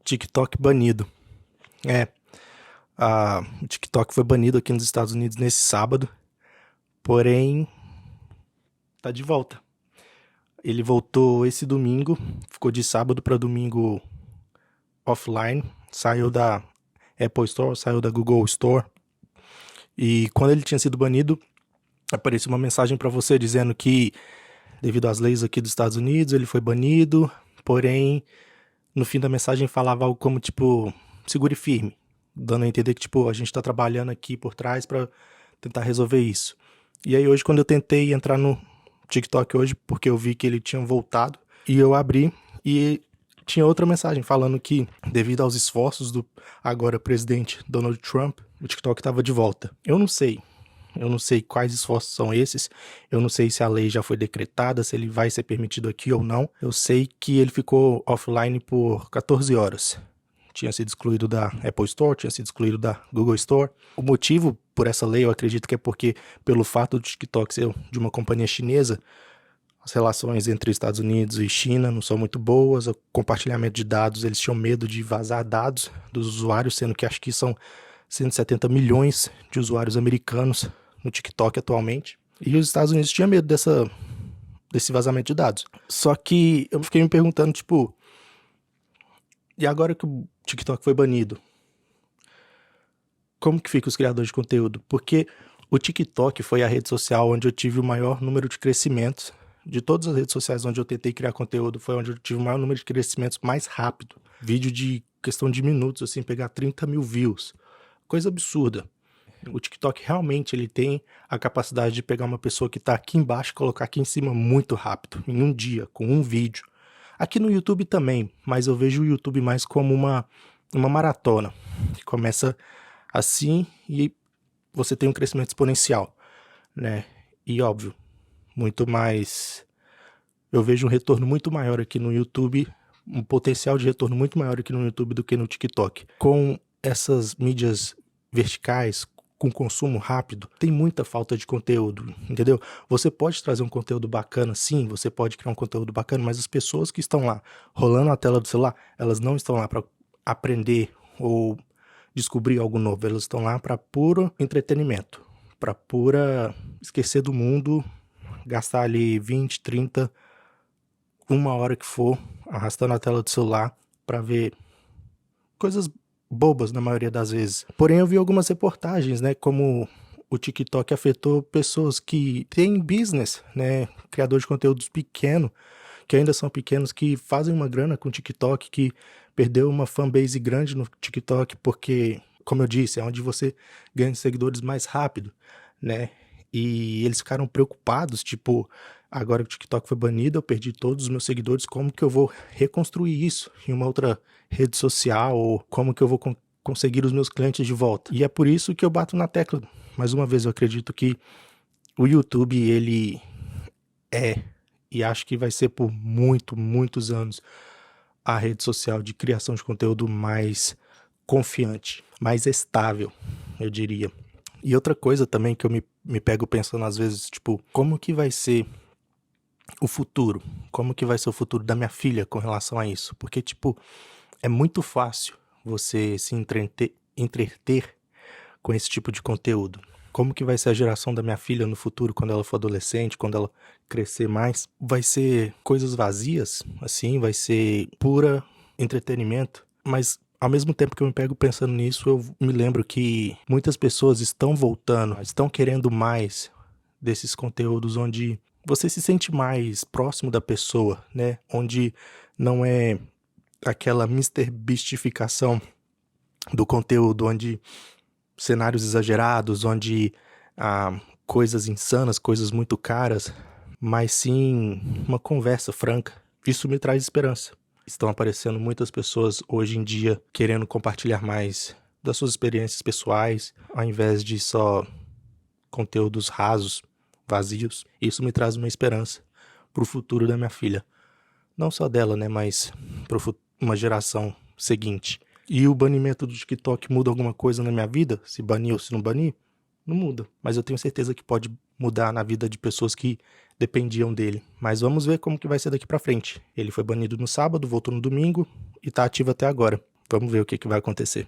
TikTok banido. É, o TikTok foi banido aqui nos Estados Unidos nesse sábado, porém tá de volta. Ele voltou esse domingo, ficou de sábado para domingo offline, saiu da Apple Store, saiu da Google Store. E quando ele tinha sido banido, apareceu uma mensagem para você dizendo que, devido às leis aqui dos Estados Unidos, ele foi banido, porém, no fim da mensagem falava algo como, tipo, segure firme, dando a entender que, tipo, a gente tá trabalhando aqui por trás para tentar resolver isso. E aí hoje, quando eu tentei entrar no TikTok hoje, porque eu vi que ele tinha voltado, e eu abri e tinha outra mensagem falando que, devido aos esforços do agora presidente Donald Trump, o TikTok estava de volta. Eu não sei quais esforços são esses, eu não sei se a lei já foi decretada, se ele vai ser permitido aqui ou não. Eu sei que ele ficou offline por 14 horas. Tinha sido excluído da Apple Store, tinha sido excluído da Google Store. O motivo por essa lei, eu acredito que é porque, pelo fato do TikTok ser de uma companhia chinesa, as relações entre Estados Unidos e China não são muito boas, o compartilhamento de dados, eles tinham medo de vazar dados dos usuários, sendo que acho que são 170 milhões de usuários americanos no TikTok atualmente. E os Estados Unidos tinham medo desse vazamento de dados. Só que eu fiquei me perguntando, tipo, e agora que o TikTok foi banido, como que fica os criadores de conteúdo? Porque o TikTok foi a rede social onde eu tive o maior número de crescimentos. De todas as redes sociais onde eu tentei criar conteúdo, foi onde eu tive o maior número de crescimentos mais rápido. Vídeo de questão de minutos, assim, pegar 30 mil views. Coisa absurda. O TikTok realmente ele tem a capacidade de pegar uma pessoa que está aqui embaixo e colocar aqui em cima muito rápido, em um dia, com um vídeo. Aqui no YouTube também, mas eu vejo o YouTube mais como uma maratona, que começa assim e você tem um crescimento exponencial, né? E óbvio, muito mais... Eu vejo um retorno muito maior aqui no YouTube, um potencial de retorno muito maior aqui no YouTube do que no TikTok. Com essas mídias verticais, com consumo rápido, tem muita falta de conteúdo, entendeu? Você pode trazer um conteúdo bacana, sim, você pode criar um conteúdo bacana, mas as pessoas que estão lá rolando a tela do celular, elas não estão lá para aprender ou descobrir algo novo, elas estão lá para puro entretenimento, para pura esquecer do mundo, gastar ali 20, 30, uma hora que for, arrastando a tela do celular para ver coisas bobas na maioria das vezes. Porém, eu vi algumas reportagens, né, como o TikTok afetou pessoas que têm business, né, criadores de conteúdos pequenos, que ainda são pequenos, que fazem uma grana com o TikTok, que perdeu uma fanbase grande no TikTok, porque, como eu disse, é onde você ganha seguidores mais rápido, né, e eles ficaram preocupados, tipo, agora que o TikTok foi banido, eu perdi todos os meus seguidores, como que eu vou reconstruir isso em uma outra rede social, ou como que eu vou conseguir os meus clientes de volta? E é por isso que eu bato na tecla. Mais uma vez, eu acredito que o YouTube, ele é, e acho que vai ser por muitos anos, a rede social de criação de conteúdo mais confiante, mais estável, eu diria. E outra coisa também que eu me pego pensando às vezes, tipo, como que vai ser o futuro? Como que vai ser o futuro da minha filha com relação a isso? Porque, tipo, é muito fácil você se entreter com esse tipo de conteúdo. Como que vai ser a geração da minha filha no futuro, quando ela for adolescente, quando ela crescer mais? Vai ser coisas vazias, assim, vai ser pura entretenimento, mas ao mesmo tempo que eu me pego pensando nisso, eu me lembro que muitas pessoas estão voltando, estão querendo mais desses conteúdos onde você se sente mais próximo da pessoa, né? Onde não é aquela MrBeastificação do conteúdo, onde cenários exagerados, onde coisas insanas, coisas muito caras, mas sim uma conversa franca. Isso me traz esperança. Estão aparecendo muitas pessoas hoje em dia querendo compartilhar mais das suas experiências pessoais, ao invés de só conteúdos rasos, vazios. Isso me traz uma esperança para o futuro da minha filha. Não só dela, né, mas para uma geração seguinte. E o banimento do TikTok muda alguma coisa na minha vida? Se banir ou se não banir? Não muda. Mas eu tenho certeza que pode mudar na vida de pessoas que dependiam dele. Mas vamos ver como que vai ser daqui pra frente. Ele foi banido no sábado, voltou no domingo e tá ativo até agora. Vamos ver o que vai acontecer.